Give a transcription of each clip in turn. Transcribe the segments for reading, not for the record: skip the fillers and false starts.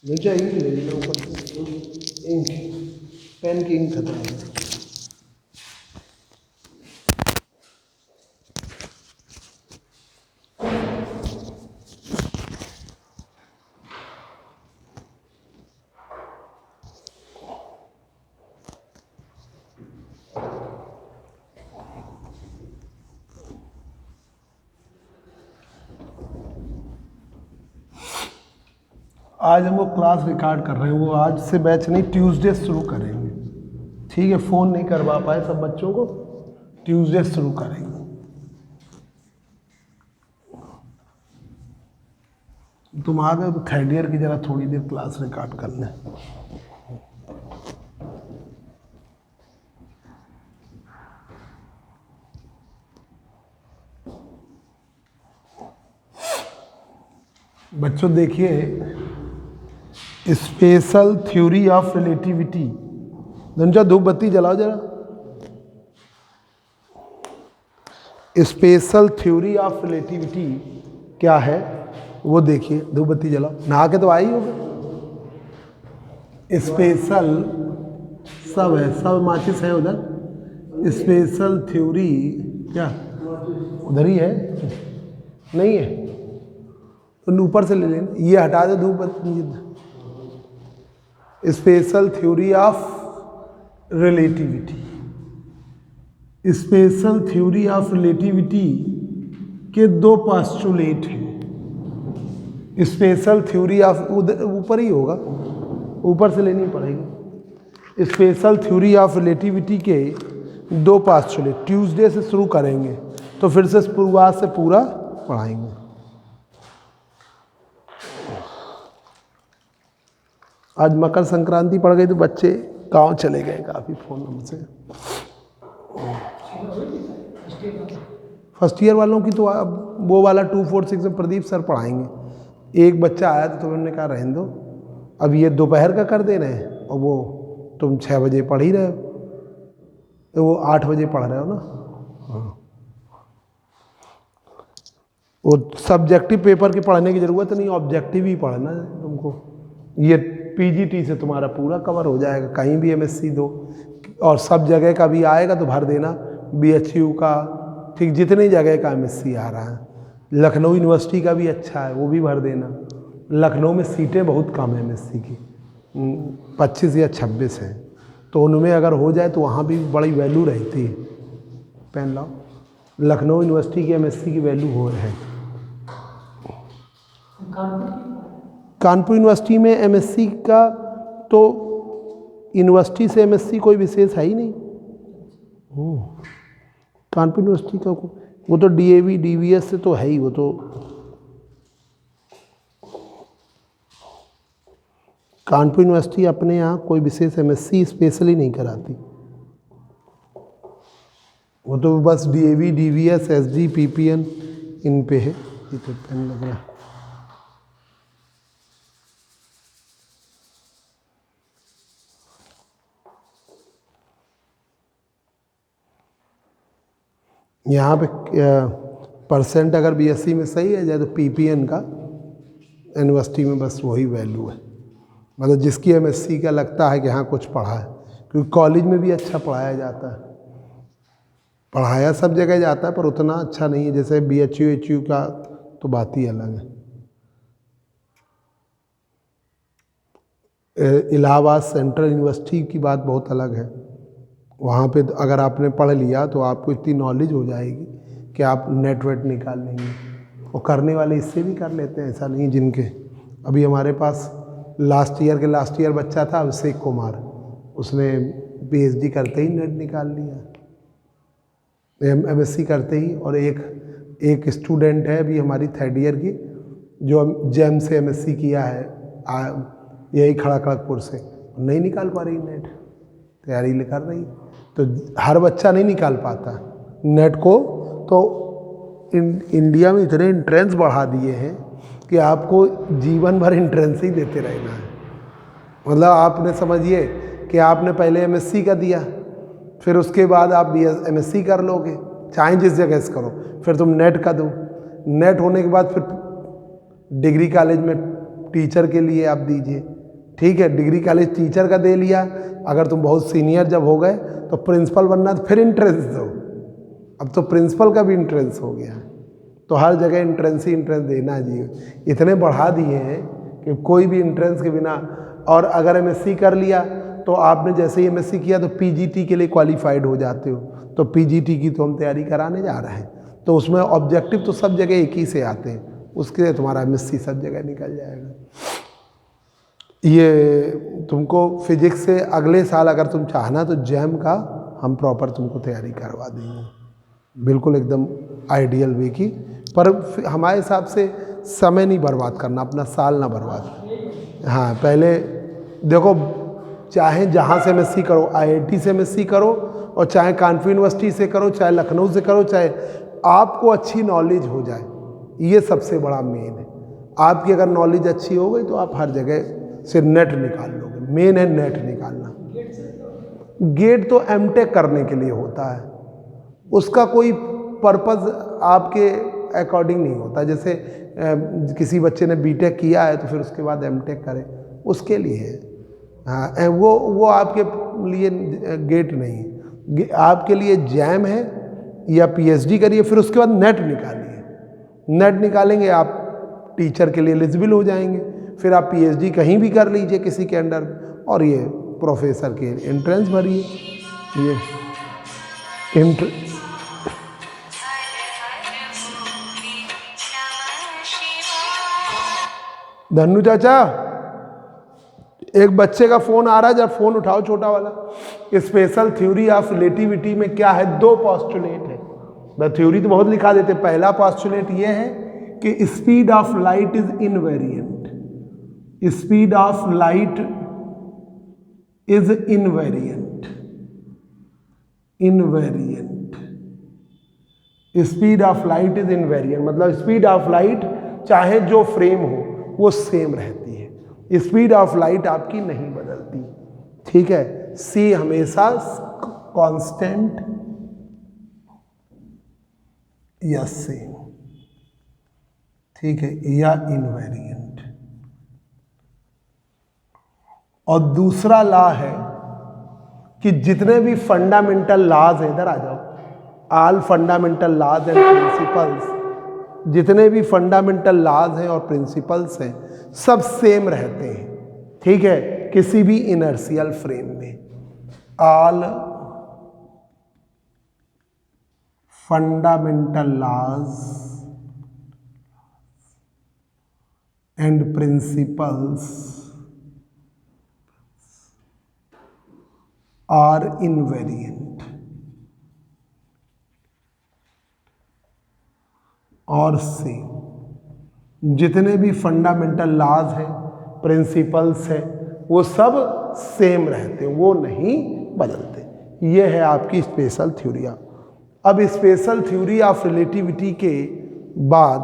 मिल जाएगी, ले लेना ऊपर से। इंक, पेन की इंक खत्म है। आज हम वो क्लास रिकॉर्ड कर रहे हैं, वो आज से बैच नहीं, ट्यूसडे शुरू करेंगे। ठीक है, फ़ोन नहीं करवा पाए सब बच्चों को, ट्यूसडे शुरू करेंगे। तुम आ गए तो थर्ड ईयर की जरा थोड़ी देर क्लास रिकॉर्ड कर लें। बच्चों देखिए, स्पेशल थ्योरी ऑफ रिलेटिविटी। धनजा धूप बत्ती जलाओ जरा। स्पेशल थ्योरी ऑफ रिलेटिविटी क्या है वो देखिए, धूप बत्ती जलाओ। नहा के तो आई होगा। स्पेशल सब है, सब माचिस है उधर। स्पेशल थ्योरी क्या उधर ही है, नहीं है तो ऊपर से ले लेना, ये हटा दो धूप बत्ती। Special theory of relativity. Special theory of relativity के दो पोस्टुलेट हैं। स्पेशल थ्योरी ऑफ उधर ऊपर ही होगा, ऊपर से लेनी पड़ेगी। स्पेशल थ्योरी ऑफ रिलेटिविटी के दो पोस्टुलेट ट्यूसडे से शुरू करेंगे, तो फिर से शुरुआत से पूरा पढ़ाएंगे। आज मकर संक्रांति पड़ गई तो बच्चे गांव चले गए काफ़ी फ़ोन हमसे। फर्स्ट ईयर वालों की तो अब वो वाला 246 में प्रदीप सर पढ़ाएंगे। एक बच्चा आया तो उन्होंने कहा रहने दो, अब ये दोपहर का कर दे रहे हैं और वो तुम 6 बजे पढ़ ही रहे हो, तो वो 8 बजे पढ़ रहे हो ना। हाँ, वो सब्जेक्टिव पेपर के पढ़ने की ज़रूरत नहीं, ऑब्जेक्टिव ही पढ़ना है तुमको। ये पीजीटी से तुम्हारा पूरा कवर हो जाएगा, कहीं भी एमएससी दो, और सब जगह का भी आएगा तो भर देना। बीएचयू का, ठीक, जितनी जगह का एमएससी आ रहा है। लखनऊ यूनिवर्सिटी का भी अच्छा है, वो भी भर देना। लखनऊ में सीटें बहुत कम है एमएससी की, 25 या 26 हैं, तो उनमें अगर हो जाए तो वहाँ भी बड़ी वैल्यू रहती है। पेन लाओ, लखनऊ यूनिवर्सिटी की एमएससी की वैल्यू हो है। कानपुर यूनिवर्सिटी में एमएससी का तो यूनिवर्सिटी से एमएससी कोई विशेष है ही नहीं। कानपुर यूनिवर्सिटी का वो तो डीएवी डीवीएस से तो है ही, वो तो कानपुर यूनिवर्सिटी अपने यहाँ कोई विशेष एमएससी स्पेशली नहीं कराती, वो तो बस डीएवी डीवीएस एसडी पीपीएन इन पे है। ये तो पेन लग रहा है। यहाँ पे परसेंट अगर बीएससी में सही है जाए तो पीपीएन का यूनिवर्सिटी में बस वही वैल्यू है, मतलब जिसकी एमएससी का लगता है कि हाँ कुछ पढ़ा है, क्योंकि कॉलेज में भी अच्छा पढ़ाया जाता है, पढ़ाया सब जगह जाता है पर उतना अच्छा नहीं है जैसे बीएचयू एचयू का, तो बात ही अलग है। इलाहाबाद सेंट्रल यूनिवर्सिटी की बात बहुत अलग है, वहाँ पे अगर आपने पढ़ लिया तो आपको इतनी नॉलेज हो जाएगी कि आप नेट वेट निकाल लेंगे, और करने वाले इससे भी कर लेते हैं, ऐसा नहीं। जिनके अभी हमारे पास लास्ट ईयर बच्चा था अभिषेक कुमार, उसने पीएचडी करते ही नेट निकाल लिया, एमएससी करते ही। और एक स्टूडेंट है अभी हमारी थर्ड ईयर की जो जेम से एमएससी किया है, यही खड़गपुर से, नहीं निकाल पा रही नेट, तैयारी कर रही। तो हर बच्चा नहीं निकाल पाता नेट को, तो इंडिया में इतने इंट्रेंस बढ़ा दिए हैं कि आपको जीवन भर इंट्रेंस ही देते रहना है। मतलब आपने समझिए कि आपने पहले एमएससी का दिया, फिर उसके बाद आप एमएससी कर लोगे, चाहे जिस जगह से करो, फिर तुम नेट का दो, नेट होने के बाद फिर डिग्री कॉलेज में टीचर के लिए आप दीजिए, ठीक है, डिग्री कॉलेज टीचर का दे लिया, अगर तुम बहुत सीनियर जब हो गए तो प्रिंसिपल बनना, तो फिर एंट्रेंस दो। अब तो प्रिंसिपल का भी एंट्रेंस हो गया, तो हर जगह एंट्रेंस ही एंट्रेंस देना चाहिए। इतने बढ़ा दिए हैं कि कोई भी एंट्रेंस के बिना, और अगर एमएससी कर लिया तो आपने जैसे ही एमएससी किया तो पीजीटी के लिए क्वालिफाइड हो जाते हो, तो पीजीटी की तो हम तैयारी कराने जा रहे हैं, तो उसमें ऑब्जेक्टिव तो सब जगह एक ही से आते हैं, उसके लिए तुम्हारा एमएससी सब जगह निकल जाएगा। ये तुमको फिजिक्स से अगले साल अगर तुम चाहना तो जैम का हम प्रॉपर तुमको तैयारी करवा देंगे, बिल्कुल एकदम आइडियल वे की। पर हमारे हिसाब से समय नहीं बर्बाद करना, अपना साल ना बर्बाद। हाँ, पहले देखो, चाहे जहाँ से एमएससी करो, आईआईटी से एमएससी करो, और चाहे कानपुर यूनिवर्सिटी से करो, चाहे लखनऊ से करो, चाहे आपको अच्छी नॉलेज हो जाए, ये सबसे बड़ा मेन है। आपकी अगर नॉलेज अच्छी हो गई तो आप हर जगह से नेट निकाल लोगे। मेन है नेट निकालना। गेट तो एमटेक करने के लिए होता है, उसका कोई पर्पज़ आपके अकॉर्डिंग नहीं होता। जैसे किसी बच्चे ने बीटेक किया है तो फिर उसके बाद एमटेक करे, उसके लिए है। हाँ, वो आपके लिए गेट नहीं है, आपके लिए जैम है, या पीएचडी करिए, फिर उसके बाद नेट निकालिए। नेट निकालेंगे आप टीचर के लिए एलिजिबल हो जाएंगे, फिर आप पीएचडी कहीं भी कर लीजिए किसी के अंडर, और ये प्रोफेसर के एंट्रेंस भरिए। ये धन्नू चाचा, एक बच्चे का फोन आ रहा है, जब फोन उठाओ छोटा वाला। स्पेशल थ्योरी ऑफ रिलेटिविटी में क्या है, 2 पोस्टुलेट है। द थ्योरी तो बहुत लिखा देते। पहला पोस्टुलेट ये है कि speed of light is invariant. Speed of light is invariant. Invariant, speed of light is invariant, मतलब स्पीड ऑफ लाइट चाहे जो फ्रेम हो वो सेम रहती है, स्पीड ऑफ लाइट आपकी नहीं बदलती। ठीक है, सी हमेशा कांस्टेंट या सेम, ठीक है, या इनवेरिएंट। और दूसरा लॉ है कि जितने भी फंडामेंटल लॉज है, इधर आ जाओ, all fundamental laws and principles, जितने भी फंडामेंटल लॉज हैं और प्रिंसिपल्स हैं, सब सेम रहते हैं। ठीक है, किसी भी इनर्शियल फ्रेम में all fundamental laws and principles are invariant और सेम। जितने भी फंडामेंटल लॉज हैं, प्रिंसिपल्स हैं, वो सब सेम रहते हैं, वो नहीं बदलते। ये है आपकी स्पेशल थ्योरी। अब स्पेशल थ्योरी ऑफ रिलेटिविटी के बाद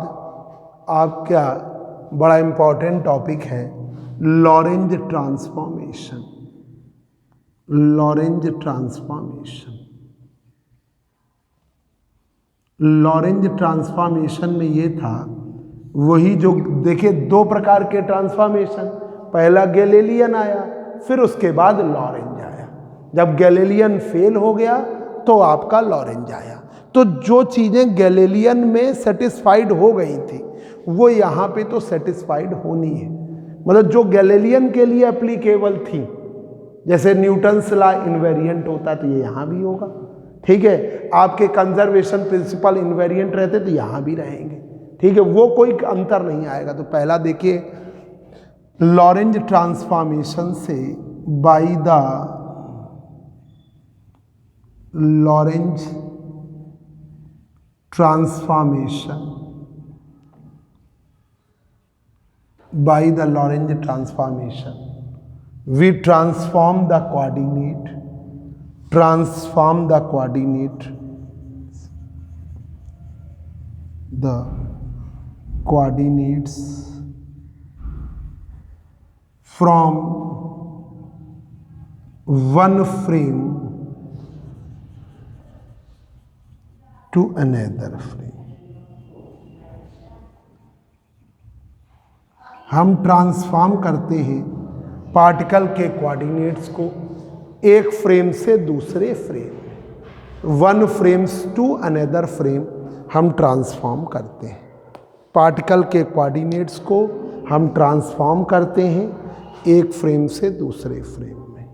आपका बड़ा इंपॉर्टेंट टॉपिक है Lorentz transformation. Lorentz transformation, Lorentz transformation में ये था, वही जो देखिए 2 प्रकार के ट्रांसफॉर्मेशन, पहला गैलीलियन आया, फिर उसके बाद लॉरेंज आया। जब गैलीलियन फेल हो गया तो आपका लॉरेंज आया। तो जो चीज़ें गैलीलियन में सेटिस्फाइड हो गई थी वो यहाँ पे तो सेटिस्फाइड होनी है, मतलब जो गैलीलियन के लिए एप्लीकेबल थी, जैसे न्यूटन्स लॉ इनवेरिएंट होता तो ये यहाँ भी होगा। ठीक है, आपके कंजर्वेशन प्रिंसिपल इनवेरिएंट रहते तो यहाँ भी रहेंगे। ठीक है, वो कोई अंतर नहीं आएगा। तो पहला देखिए, लॉरेंज ट्रांसफॉर्मेशन से by the Lorentz transformation, by the Lorentz transformation, we transform the coordinate, the coordinates from one frame to another frame। हम ट्रांसफॉर्म करते हैं पार्टिकल के कोऑर्डिनेट्स को एक फ्रेम से दूसरे frame, one frames to another frame हम ट्रांसफॉर्म करते हैं। पार्टिकल के कोऑर्डिनेट्स को हम ट्रांसफॉर्म करते हैं एक फ्रेम से दूसरे फ्रेम में।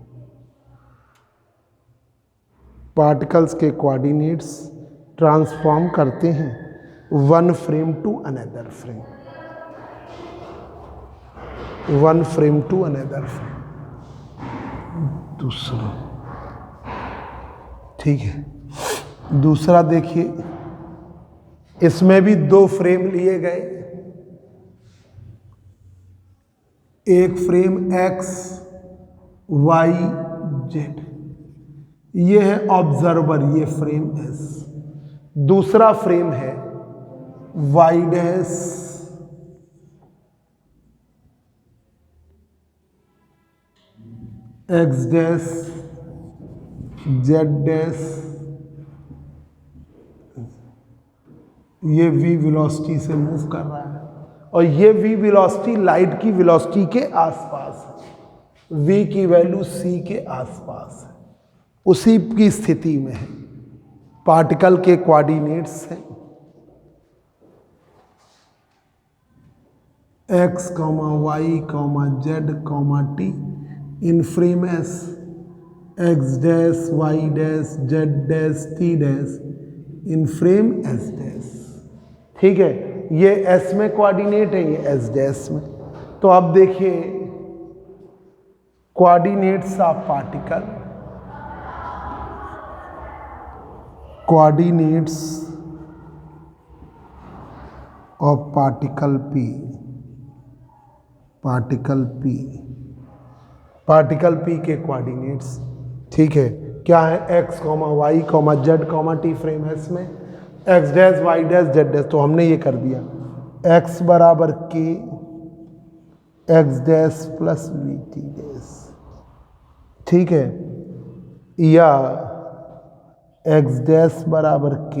पार्टिकल्स के कोऑर्डिनेट्स ट्रांसफॉर्म करते हैं one frame to another frame, one frame to another frame, दूसरा। ठीक है, दूसरा देखिए, इसमें भी दो फ्रेम लिए गए, एक फ्रेम x y z, ये है ऑब्जर्वर, ये फ्रेम S। दूसरा फ्रेम है y dash x dash z dash, ये v वेलोसिटी से मूव कर रहा है और ये v वेलोसिटी लाइट की वेलोसिटी के आसपास है, v की वैल्यू c के आसपास है, उसी की स्थिति में है। पार्टिकल के कोऑर्डिनेट्स हैं x, y, z, t in frame S, x dash y dash z dash t dash in frame S dash. ठीक है, ये S में कोऑर्डिनेट है, ये S डैश में। तो अब देखिए coordinates of particle, coordinates of particle P, particle P, particle P के कोऑर्डिनेट्स, ठीक है, क्या है, x, y, z, t frame है इसमें, x dash y dash z dash. तो हमने ये कर दिया x बराबर k x dash plus we T dash, ठीक है, या x डैश बराबर k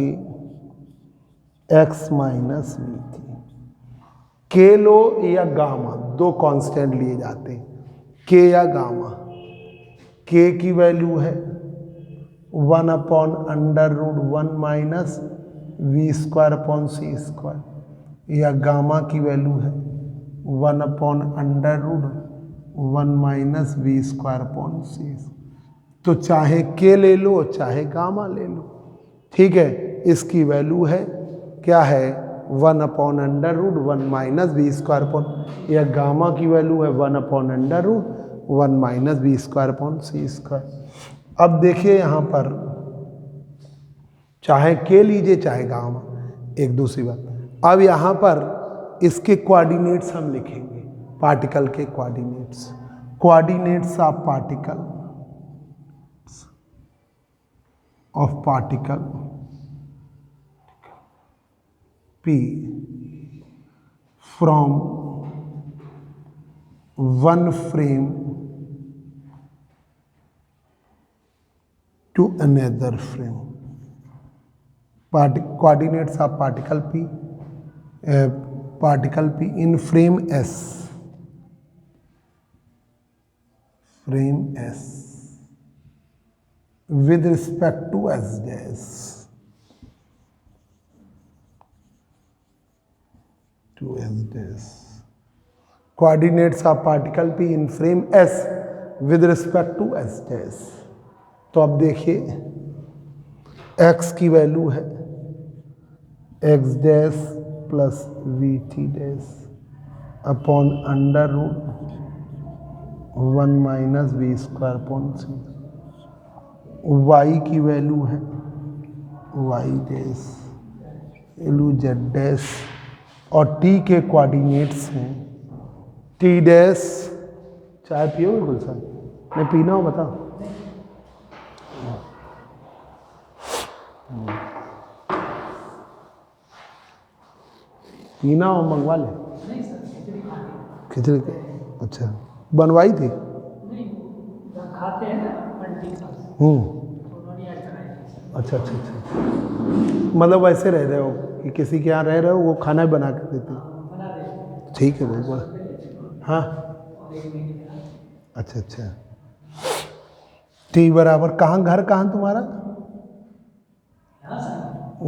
x minus v T. के लो या गामा, दो कांस्टेंट लिए जाते हैं, के या गामा। के की वैल्यू है 1/√1 minus we square upon C square, या गामा की वैल्यू है 1/√1 minus we square upon c. तो चाहे के ले लो चाहे गामा ले लो, ठीक है। इसकी वैल्यू है क्या है 1/√1 माइनस वी स्क्वायर अपॉन, या गामा की वैल्यू है 1/√1 minus we square upon C square. अब देखिए यहाँ पर चाहे के लीजिए चाहे गामा, एक दूसरी बात। अब यहाँ पर इसके कोऑर्डिनेट्स हम लिखेंगे, पार्टिकल के coordinates, coordinates of particle, of particle P from one frame to another frame. Coordinates of particle P, particle P in frame S, frame S with respect to S dash, to S dash. Coordinates of particle P in frame S with respect to S dash. तो अब देखिए x की value है x dash plus we T dash upon √1 minus we square upon c. y की value है y dash value z dash, और t के coordinates हैं t डैश। चाय पियोगे गुलशन? नहीं पीना हो बता। पीना हो मंगवा ले। खिचड़ी अच्छा बनवाई थी? खाते हैं ना आंटी साहब। अच्छा अच्छा अच्छा, मतलब वैसे रह रहे हो कि किसी के यहाँ रह रहे हो वो खाना भी बना के देते हैं? ठीक है बहुत बड़ा। हाँ अच्छा अच्छा, टी बराबर कहाँ, घर कहाँ तुम्हारा, यहाँ से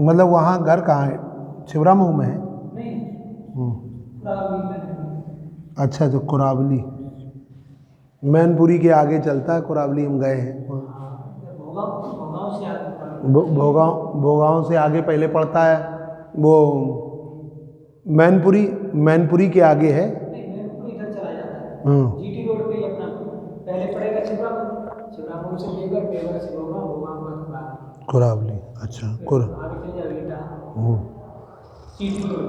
मतलब वहाँ घर कहाँ है, शिवरा मऊ में है? नहीं, हम्म, कुरावली में। अच्छा तो कुरावली मैनपुरी के आगे चलता है कुरावली, हम गए हैं। भोगांव, भोगांव से आगे पड़ा। भोगांव से आगे पहले पड़ता है वो मैनपुरी, मैनपुरी के आगे है। नहीं, मैनपुर इधर चला जाता है, हाँ जीटी रोड पे ही अपना पहले पड़ेगा छिबरामऊ, छिबरामऊ से बेगर, बेगर से भोगांव, भोगांव का कुरावली, कुरावली, अच्छा आगे चल जाओ ईटा, जीटी रोड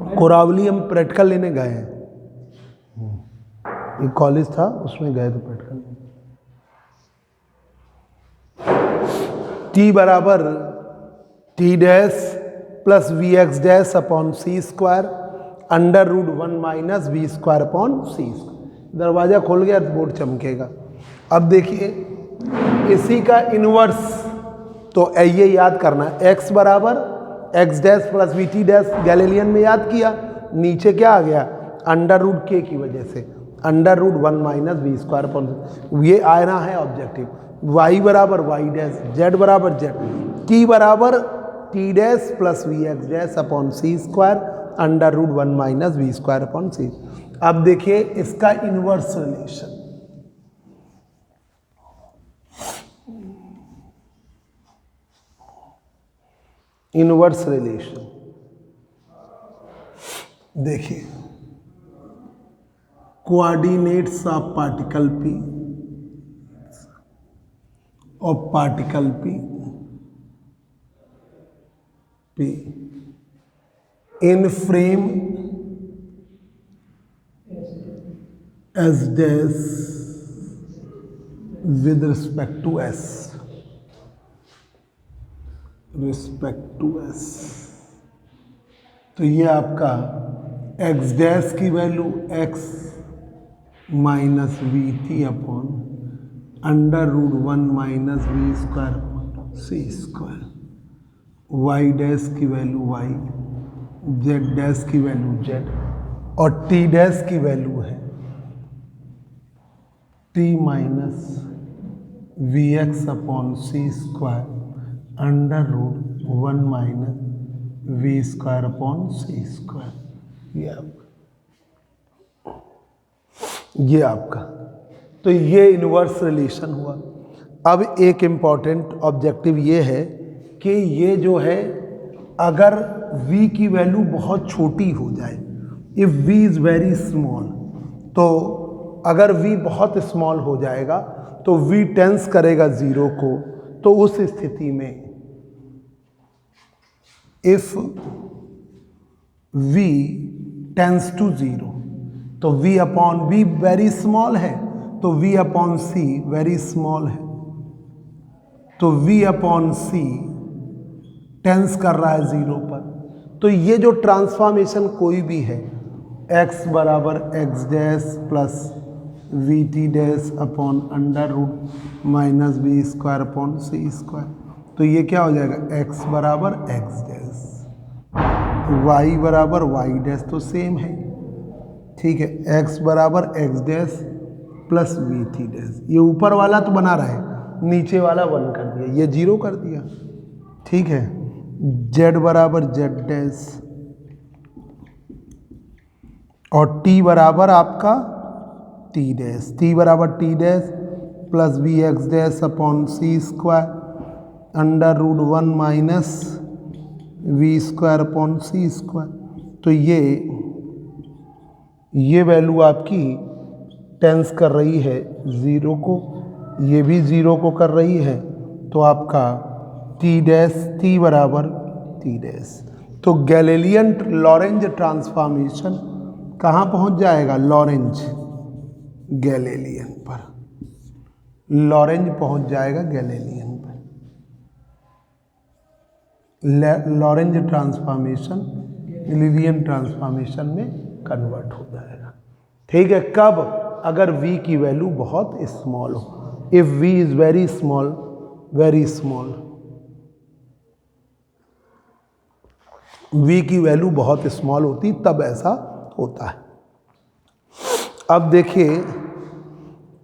पे। कुरावली हम प्रैक्टिकल लेने गए हैं, एक कॉलेज था उसमें गए थे प्रैक्टिकल। टी बराबर t dash plus v x dash upon C square under root 1 minus we square upon C square. दरवाज़ा खोल गया तो बोर्ड चमकेगा। अब देखिए इसी का इन्वर्स, तो ये याद करना, एक्स बराबर x dash plus we T dash Galilean में याद किया, नीचे क्या आ गया, अंडर रूट के की वजह से under root 1 minus we square upon, ये आना है ऑब्जेक्टिव। वाई बराबर वाई डैश, जेड बराबर जेड, टी बराबर t dash plus v x dash upon C square under root 1 minus we square upon c. अब देखिए इसका इन्वर्स रिलेशन, इन्वर्स रिलेशन देखिए, कोऑर्डिनेट्स ऑफ पार्टिकल P और particle P in frame S dash with respect to S, respect to S, तो ये आपका x dash की value x minus v t upon under root 1 minus we square upon C square, y dash की value y, z dash की value z और t dash की value है t minus v x upon C square under root 1 minus we square upon C square. ये आपका, तो ये inverse relation हुआ। अब एक इम्पॉर्टेंट ऑब्जेक्टिव ये है कि ये जो है अगर v की वैल्यू बहुत छोटी हो जाए, if v is very small, तो अगर v बहुत स्मॉल हो जाएगा तो v टेंस करेगा ज़ीरो को, तो उस स्थिति में if v tends to zero, तो v अपॉन v वेरी स्मॉल है, तो v अपॉन c वेरी स्मॉल है, तो v अपॉन c टेंस कर रहा है ज़ीरो पर। तो ये जो ट्रांसफॉर्मेशन कोई भी है, x बराबर x dash plus we T dash upon under root minus we square upon C square, तो ये क्या हो जाएगा, x बराबर x डैश, y बराबर y डैश, तो सेम है, ठीक है, x बराबर x dash plus we T dash, ये ऊपर वाला तो बना रहा है, नीचे वाला 1 कर दिया, ये 0 कर दिया, ठीक है, z बराबर z डैश और t बराबर आपका t डैश, t बराबर t dash plus v x dash upon C square under root 1 minus we square upon C square. तो ये वैल्यू आपकी टेंस कर रही है ज़ीरो को, ये भी ज़ीरो को कर रही है, तो आपका t डैश, t बराबर t डैश, तो गैलीलियन लॉरेंज ट्रांसफॉर्मेशन कहाँ पहुँच जाएगा, लॉरेंज गैलीलियन पर, लॉरेंज पहुँच जाएगा गैलीलियन पर, लॉरेंज ट्रांसफॉर्मेशन गैलीलियन ट्रांसफॉर्मेशन में कन्वर्ट हो जाएगा, ठीक है। कब, अगर v की वैल्यू बहुत स्मॉल हो, if v is very small, very small, v की वैल्यू बहुत स्मॉल होती तब ऐसा होता है। अब देखिए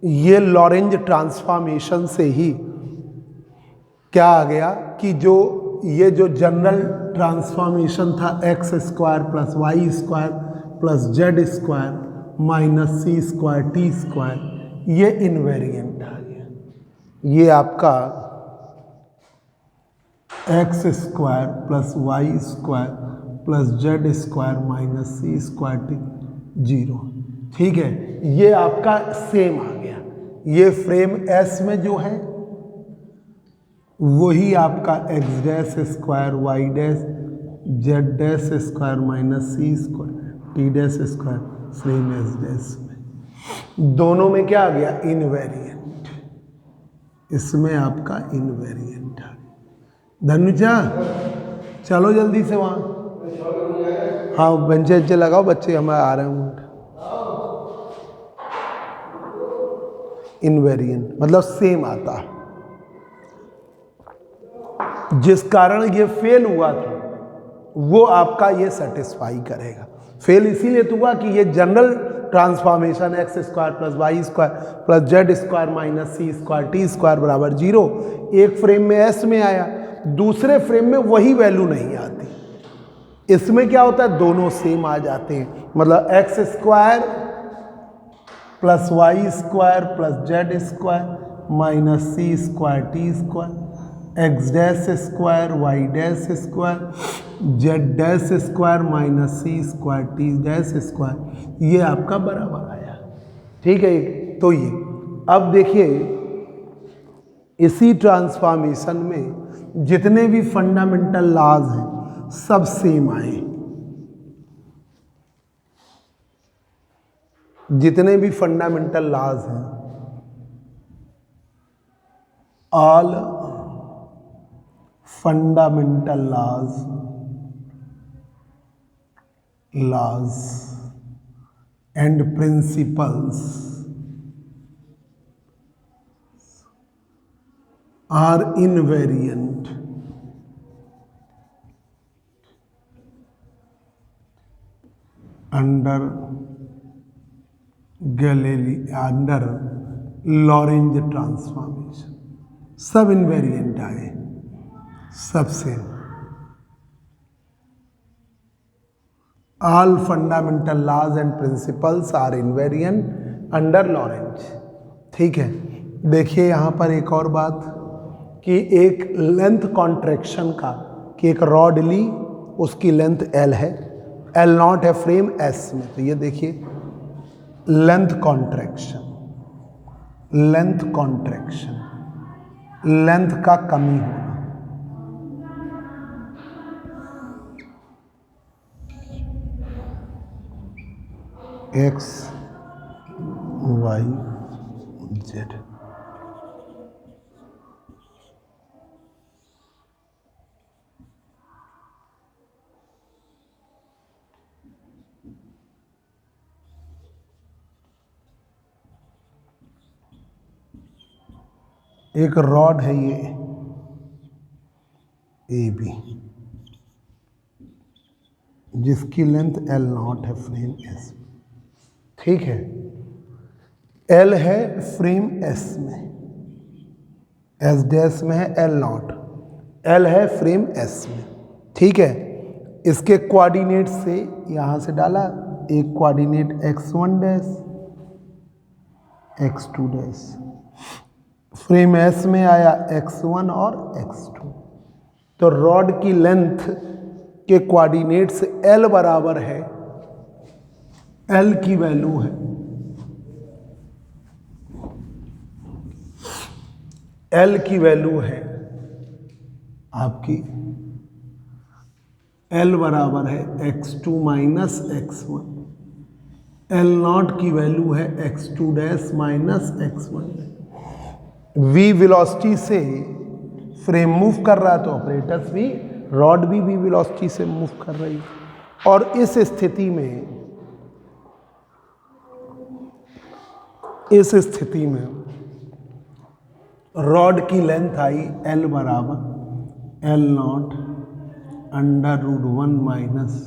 ये लॉरेंज ट्रांसफॉर्मेशन से ही क्या आ गया कि जो ये जो जनरल ट्रांसफॉर्मेशन था x square plus y square plus z square minus c square t square, ये इनवेरिएंट आ गया। ये आपका x square plus y square plus z square minus c square t 0, ठीक है। ये आपका सेम आ गया। ये फ्रेम एस में जो है वही आपका x dash square y dash z dash square minus c square t dash square frame S dash में, दोनों में क्या आ गया? इनवेरिएंट। इसमें आपका इनवेरिएंट आ गया। धनुजा चलो जल्दी से वहाँ, हाँ बेंचे लगाओ, बच्चे हमारे आ रहे हैं। इनवेरिएंट मतलब सेम आता है, जिस कारण ये फेल हुआ था वो आपका ये सेटिस्फाई करेगा। फेल इसीलिए तो हुआ कि ये general transformation x square plus y square plus z square minus c square t square बराबर 0 एक फ्रेम में एस में आया, दूसरे फ्रेम में वही वैल्यू नहीं आती। इसमें क्या होता है? दोनों सेम आ जाते हैं। मतलब x square plus y square plus z square minus c square t square x dash square y dash square z dash square minus c square t dash square, ये आपका बराबर आया, ठीक है। तो ये अब देखिए इसी ट्रांसफॉर्मेशन में जितने भी फंडामेंटल लॉज हैं सब सेम आए। जितने भी फंडामेंटल लॉज हैं all fundamental laws and principles are invariant under Lorentz transformation. सब इनवेरिएंट आए, सब same. All fundamental laws and principles are invariant under Lorentz, ठीक है। देखिए यहाँ पर एक और बात कि एक लेंथ कॉन्ट्रैक्शन का, कि एक रॉड ली, उसकी लेंथ एल है, एल नॉट है फ्रेम एस में। तो ये देखिए लेंथ कॉन्ट्रैक्शन, लेंथ का कमी होना, एक्स वाई जेड। एक रॉड है ये ए बी, जिसकी लेंथ एल नॉट है फ्रेम एस, ठीक है। एल है फ्रेम एस में, एस डैश में है एल नॉट, एल है फ्रेम एस में, ठीक है। इसके कोऑर्डिनेट से यहाँ से डाला, एक coordinate x1 dash x2 dash, frame S में आया x1 और x2। तो रॉड की लेंथ के कोऑर्डिनेट से L बराबर है, L की वैल्यू है, L की वैल्यू है आपकी, L बराबर है x2 minus x1, L not की वैल्यू है x2 dash minus x1। v velocity से फ्रेम मूव कर रहा है तो ऑपरेटर्स भी, रॉड भी v वेलोसिटी से मूव कर रही है। और इस स्थिति में रॉड की लेंथ आई L बराबर L not under root 1 minus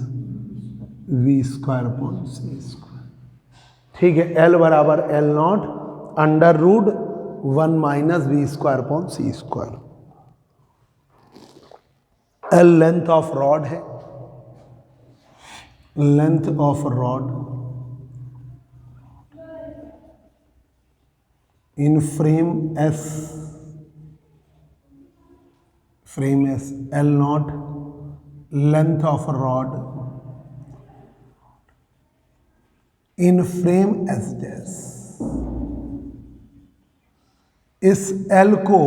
we square upon C square, ठीक है। L बराबर L not under root 1 minus we square upon C square. L length of rod है, length of rod in frame S, frame S, L not length of rod in frame S dash. इस L को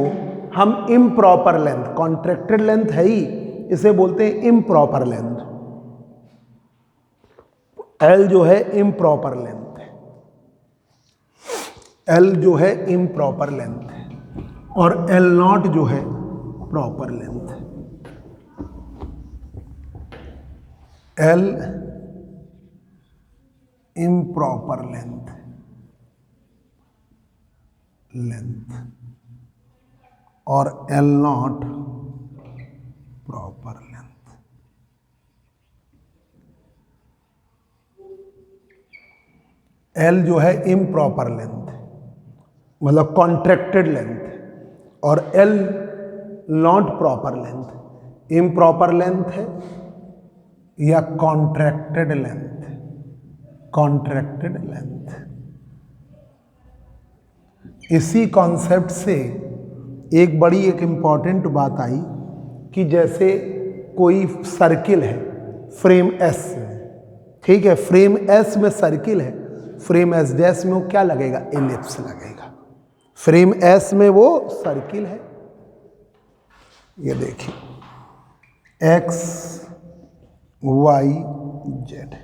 हम improper length, contracted length है ही, इसे बोलते हैं improper length. L जो है इम्प्रॉपर लेंथ है, एल जो है इम्प्रॉपर लेंथ है, और एल नॉट जो है प्रॉपर लेंथ है। एल इम्प्रॉपर लेंथ, लेंथ, और L not proper length. L जो है इम्प्रॉपर लेंथ मतलब कॉन्ट्रैक्टेड लेंथ, और L not proper length. Improper length है या कॉन्ट्रैक्टेड लेंथ, कॉन्ट्रैक्टेड लेंथ। इसी कॉन्सेप्ट से एक बड़ी एक इंपॉर्टेंट बात आई कि जैसे कोई सर्किल है फ्रेम एस में, ठीक है, फ्रेम एस में सर्किल है, फ्रेम एस डैश में वो क्या लगेगा, एलिप्स लगेगा। फ्रेम एस में वो सर्किल है, ये देखिए एक्स वाई जेड,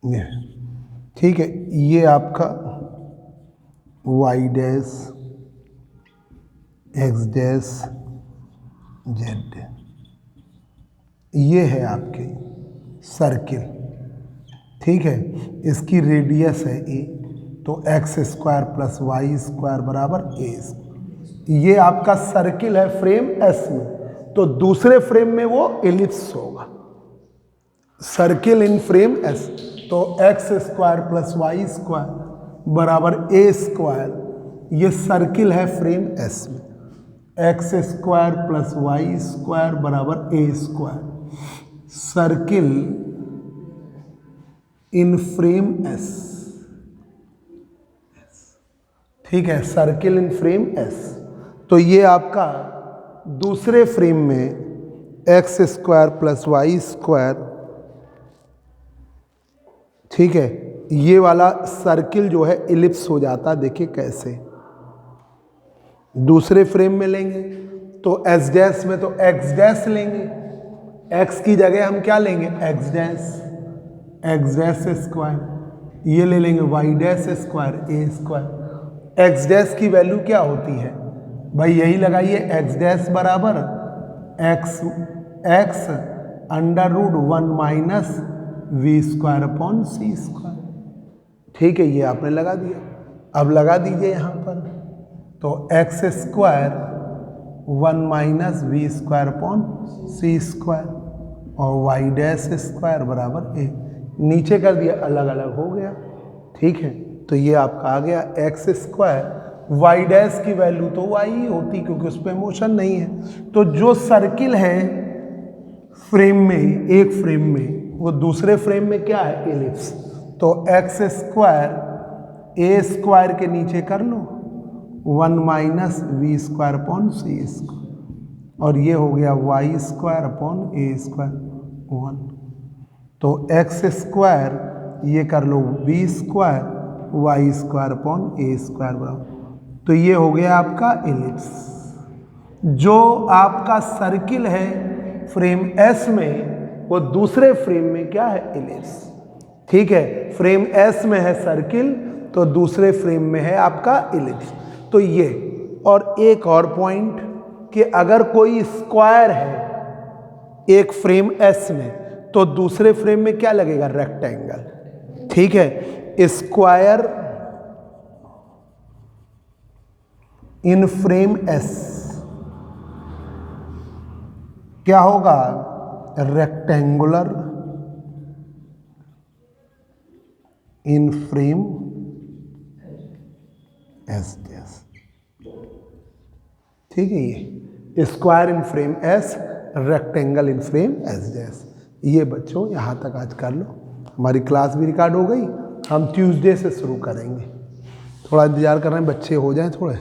ये ठीक है, ये आपका y dash x dash z, ये है आपके सर्किल, ठीक है। इसकी रेडियस है ए, तो x square plus y square बराबर ए। ये आपका सर्किल है फ्रेम एस में, तो दूसरे फ्रेम में वो एलिप्स होगा। सर्किल इन फ्रेम एस, तो x square plus y square बराबर ए स्क्वायर, ये सर्किल है फ्रेम एस में। X square plus y square बराबर a square, circle in frame S, ठीक है, सर्किल इन फ्रेम एस। तो ये आपका दूसरे फ्रेम में x square plus y square, ठीक है, ये वाला सर्किल जो है इलिप्स हो जाता। देखिए कैसे, दूसरे फ्रेम में लेंगे तो एस डैश में तो एक्स डैश लेंगे, एक्स की जगह हम क्या लेंगे, x dash, x dash square, ये ले लेंगे y dash square a square. X dash की वैल्यू क्या होती है भाई, यही लगाइए, एक्स डैश बराबर x x under root 1 minus we square upon C square, ठीक है, ये आपने लगा दिया। अब लगा दीजिए यहाँ पर, तो x square 1 minus we square upon C square, और वाई डैश स्क्वायर बराबर ए, नीचे कर दिया, अलग अलग हो गया, ठीक है। तो ये आपका आ गया एक्स स्क्वायर, वाई डैश की वैल्यू तो वाई ही होती क्योंकि उस पर मोशन नहीं है। तो जो सर्किल है फ्रेम में, एक फ्रेम में, वो दूसरे फ्रेम में क्या है, एलिप्स। तो एक्स स्क्वायर ए स्क्वायर के नीचे कर लो 1 minus we square upon C square, और ये हो गया y square upon a square 1। तो एक्स स्क्वायर ये कर लो v square y square upon a square बराबर, तो ये हो गया आपका एलिप्स। जो आपका सर्किल है फ्रेम एस में, वो दूसरे फ्रेम में क्या है, एलिप्स, ठीक है। फ्रेम एस में है सर्किल, तो दूसरे फ्रेम में है आपका एलिप्स। तो ये, और एक और पॉइंट कि अगर कोई स्क्वायर है एक फ्रेम एस में, तो दूसरे फ्रेम में क्या लगेगा, रेक्टेंगल, ठीक है। स्क्वायर इन फ्रेम एस क्या होगा, रेक्टेंगुलर इन फ्रेम एस जैस, ठीक है। ये स्क्वायर इन फ्रेम एस, रेक्टेंगल इन फ्रेम एस जैस। ये बच्चों यहाँ तक आज कर लो। हमारी क्लास भी रिकॉर्ड हो गई, हम ट्यूसडे से शुरू करेंगे। थोड़ा इंतजार कर रहे हैं बच्चे हो जाएं थोड़े।